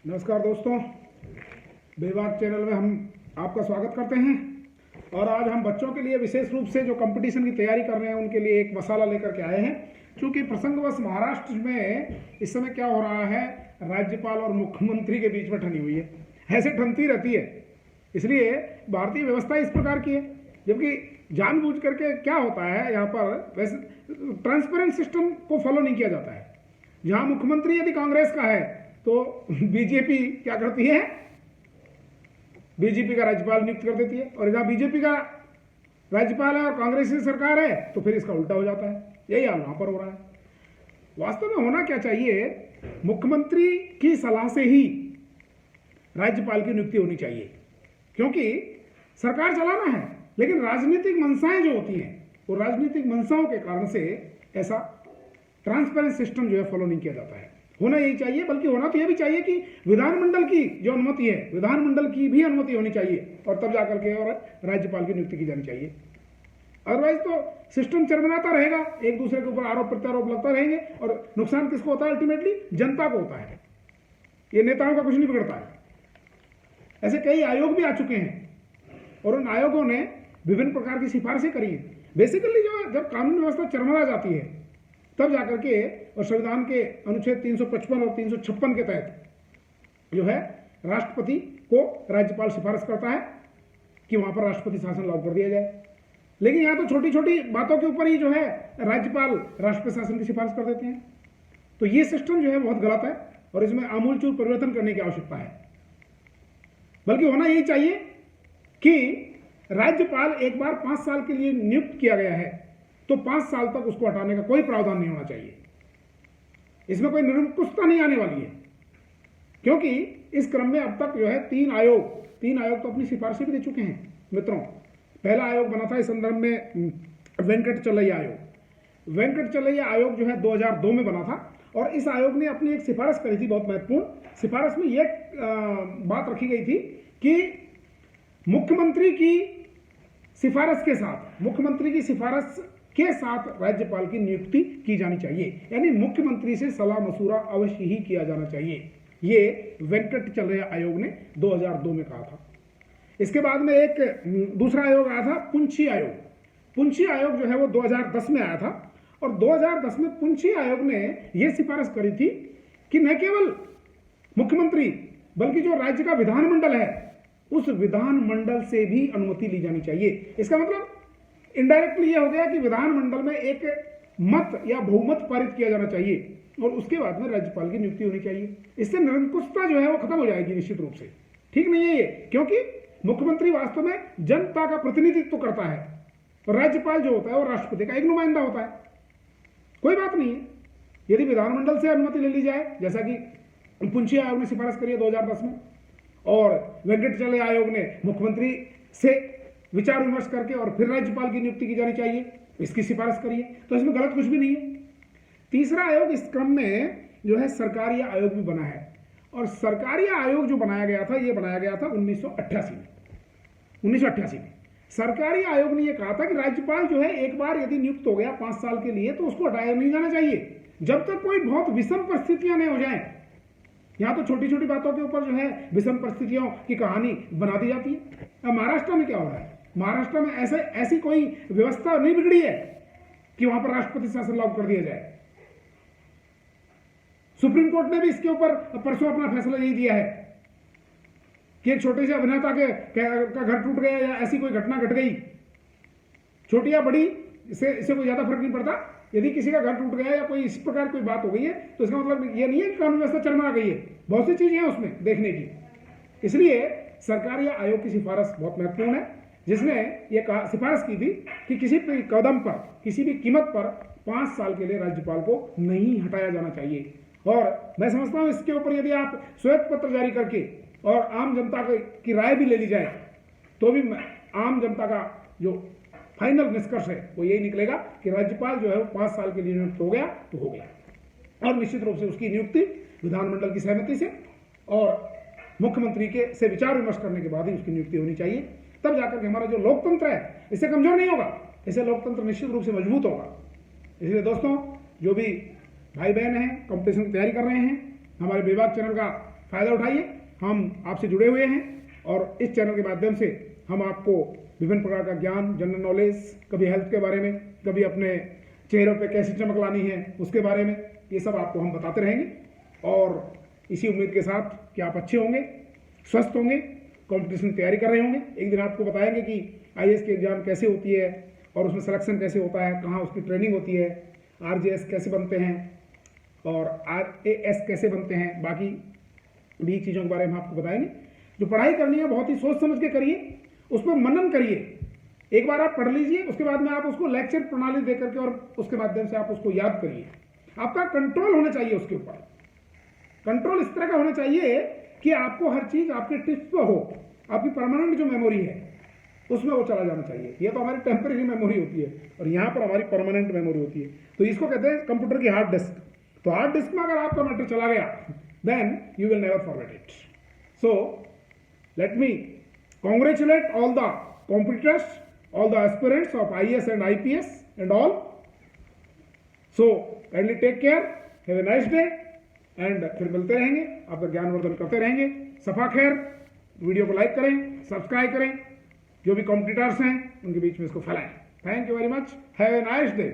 नमस्कार दोस्तों, बेबाक चैनल में हम आपका स्वागत करते हैं। और आज हम बच्चों के लिए विशेष रूप से जो कंपटीशन की तैयारी कर रहे हैं उनके लिए एक मसाला लेकर के आए हैं। क्योंकि प्रसंगवश महाराष्ट्र में इस समय क्या हो रहा है, राज्यपाल और मुख्यमंत्री के बीच में ठनी हुई है, ऐसे ठनती रहती है। इसलिए भारतीय व्यवस्था इस प्रकार की है, जबकि जानबूझ करके क्या होता है यहाँ पर, वैसे ट्रांसपेरेंट सिस्टम को फॉलो नहीं किया जाता है। जहाँ मुख्यमंत्री यदि कांग्रेस का है तो बीजेपी क्या करती है, बीजेपी का राज्यपाल नियुक्त कर देती है। और जहाँ बीजेपी का राज्यपाल है और कांग्रेस की सरकार है तो फिर इसका उल्टा हो जाता है। यही हाल वहां पर हो रहा है। वास्तव में होना क्या चाहिए, मुख्यमंत्री की सलाह से ही राज्यपाल की नियुक्ति होनी चाहिए, क्योंकि सरकार चलाना है। लेकिन राजनीतिक मंशाएं जो होती हैं, वो राजनीतिक मंशाओं के कारण से ऐसा ट्रांसपेरेंट सिस्टम जो है फॉलो नहीं किया जाता है। होना यही चाहिए, बल्कि होना तो यह भी चाहिए कि विधानमंडल की जो अनुमति है, विधानमंडल की भी अनुमति होनी चाहिए और तब जाकर के और राज्यपाल की नियुक्ति की जानी चाहिए। अदरवाइज तो सिस्टम चरमराता रहेगा, एक दूसरे के ऊपर आरोप प्रत्यारोप लगता रहेंगे और नुकसान किसको होता है, अल्टीमेटली जनता को होता है। ये नेताओं का कुछ नहीं बिगड़ता है। ऐसे कई आयोग भी आ चुके हैं और उन आयोगों ने विभिन्न प्रकार की सिफारिशें करी हैं। बेसिकली जो जब कानून व्यवस्था चरमरा जाती है तब जाकर के, और संविधान के अनुच्छेद 355 और 356 के तहत जो है राष्ट्रपति को राज्यपाल सिफारिश करता है कि वहां पर राष्ट्रपति शासन लागू कर दिया जाए। लेकिन यहाँ तो छोटी छोटी बातों के ऊपर ही जो है राज्यपाल राष्ट्रपति शासन की सिफारिश कर देते हैं। तो ये सिस्टम जो है बहुत गलत है और इसमें आमूलचूल परिवर्तन करने की आवश्यकता है। बल्कि होना यही चाहिए कि राज्यपाल एक बार 5 साल के लिए नियुक्त किया गया है तो 5 साल तक उसको हटाने का कोई प्रावधान नहीं होना चाहिए। इसमें कोई निरंकुशता नहीं आने वाली है, क्योंकि इस क्रम में अब तक जो है 3 आयोग तो अपनी सिफारिशें भी दे चुके हैं मित्रों। पहला आयोग बना था इस संदर्भ में वेंकट चलैया आयोग। वेंकट चलैया आयोग जो है 2002 में बना था और इस आयोग ने अपनी एक सिफारिश करी थी, बहुत महत्वपूर्ण सिफारिश में यह बात रखी गई थी कि मुख्यमंत्री की सिफारिश के साथ राज्यपाल की नियुक्ति की जानी चाहिए, यानी मुख्यमंत्री से सलाह मशूरा अवश्य ही किया जाना चाहिए। ये वेंकट चलैया आयोग ने 2002 में कहा था। इसके बाद में एक दूसरा आयोग आया था, पुंछी आयोग। पुंछी आयोग जो है वो 2010 में आया था और 2010 में पुंछी आयोग ने यह सिफारिश करी थी कि न केवल मुख्यमंत्री बल्कि जो राज्य का विधानमंडल है उस विधानमंडल से भी अनुमति ली जानी चाहिए। इसका मतलब इनडायरेक्टली यह हो गया कि विधानमंडल में एक मत या बहुमत पारित किया जाना चाहिए और उसके बाद में राज्यपाल की नियुक्ति होनी चाहिए। इससे निरंकुशता जो है वो खत्म हो जाएगी निश्चित रूप से। ठीक नहीं है ये, क्योंकि मुख्यमंत्री वास्तव में जनता का प्रतिनिधित्व करता है और राज्यपाल जो होता है वो राष्ट्रपति का एक नुमाइंदा होता है। कोई बात नहीं है यदि विधानमंडल से अनुमति ले ली जाए, जैसा कि पुंछी आयोग ने सिफारिश करी है 2010 में, और वेंकट चलैया आयोग ने मुख्यमंत्री से विचार विमर्श करके और फिर राज्यपाल की नियुक्ति की जानी चाहिए, इसकी सिफारिश करिए, तो इसमें गलत कुछ भी नहीं है। तीसरा आयोग इस क्रम में जो है सरकारी आयोग भी बना है और सरकारी आयोग जो बनाया गया था, ये बनाया गया था 1988 में। सरकारी आयोग ने यह कहा था कि राज्यपाल जो है एक बार यदि नियुक्त हो गया 5 साल के लिए तो उसको हटाया नहीं जाना चाहिए जब तक कोई बहुत विषम परिस्थितियां नहीं हो जाएं। यहां तो छोटी छोटी बातों के ऊपर जो है विषम परिस्थितियों की कहानी बना दी जाती है। अब महाराष्ट्र में क्या हो रहा है, महाराष्ट्र में ऐसी कोई व्यवस्था नहीं बिगड़ी है कि वहां पर राष्ट्रपति शासन लागू कर दिया जाए। सुप्रीम कोर्ट ने भी इसके ऊपर परसों अपना फैसला यही दिया है कि एक छोटे से अभिनेता का घर टूट गया या ऐसी कोई घटना घट गई, छोटी या बड़ी, इससे कोई ज्यादा फर्क नहीं पड़ता। यदि किसी का घर टूट गया या कोई इस प्रकार कोई बात हो गई है तो इसका मतलब ये नहीं है कि कानून व्यवस्था चरमरा गई है। बहुत सी चीजें हैं उसमें देखने की। इसलिए सरकारी आयोग की सिफारिश बहुत महत्वपूर्ण है, जिसने ये सिफारिश की थी कि किसी भी कदम पर, किसी भी कीमत पर 5 साल के लिए राज्यपाल को नहीं हटाया जाना चाहिए। और मैं समझता हूं इसके ऊपर यदि आप श्वेत पत्र जारी करके और आम जनता की राय भी ले ली जाए तो भी आम जनता का जो फाइनल निष्कर्ष है वो यही निकलेगा कि राज्यपाल जो है वो 5 साल के लिए नियुक्त हो गया तो हो गया। और निश्चित रूप से उसकी नियुक्ति विधानमंडल की सहमति से और मुख्यमंत्री के से विचार विमर्श करने के बाद ही उसकी नियुक्ति होनी चाहिए। तब जाकर के हमारा जो लोकतंत्र है इससे कमजोर नहीं होगा, इससे लोकतंत्र निश्चित रूप से मजबूत होगा। इसलिए दोस्तों, जो भी भाई बहन हैं कंपटीशन की तैयारी कर रहे हैं, हमारे बेबाक चैनल का फ़ायदा उठाइए। हम आपसे जुड़े हुए हैं और इस चैनल के माध्यम से हम आपको विभिन्न प्रकार का ज्ञान, जनरल नॉलेज, कभी हेल्थ के बारे में, कभी अपने चेहरों पे कैसी चमक लानी है उसके बारे में, ये सब आपको हम बताते रहेंगे। और इसी उम्मीद के साथ कि आप अच्छे होंगे, स्वस्थ होंगे, कॉम्पिटिशन की तैयारी कर रहे होंगे। एक दिन आपको बताएंगे कि IAS की एग्ज़ाम कैसे होती है और उसमें सिलेक्शन कैसे होता है, कहाँ उसकी ट्रेनिंग होती है, RJS कैसे बनते हैं और RAS कैसे बनते हैं, बाकी भी चीज़ों के बारे में आपको बताएंगे। जो पढ़ाई करनी है बहुत ही सोच समझ के करिए, उस पर मनन करिए। एक बार आप पढ़ लीजिए, उसके बाद में आप उसको लेक्चर प्रणाली दे करके और उसके माध्यम से आप उसको याद करिए। आपका कंट्रोल होना चाहिए उसके ऊपर। कंट्रोल इस तरह का होना चाहिए कि आपको हर चीज़ आपके टिप्स पर हो, आपकी परमानेंट जो मेमोरी है उसमें वो चला जाना चाहिए। ये तो हमारी टेम्परेरी मेमोरी होती है और यहाँ पर हमारी परमानेंट मेमोरी होती है। तो इसको कहते हैं कंप्यूटर की हार्ड डिस्क। तो हार्ड डिस्क में अगर आपका मैटर चला गया, then you will never forget it. So let me congratulate all the competitors, all the aspirants of IAS and IPS and all. So kindly take care, have a nice day and फिर मिलते रहेंगे, आपका ज्ञानवर्धन करते रहेंगे। सफा खैर, video को like करें, सब्सक्राइब करें, जो भी कॉम्पिटिटर्स हैं उनके बीच में इसको फैलाएं। Thank you very much, have a nice day.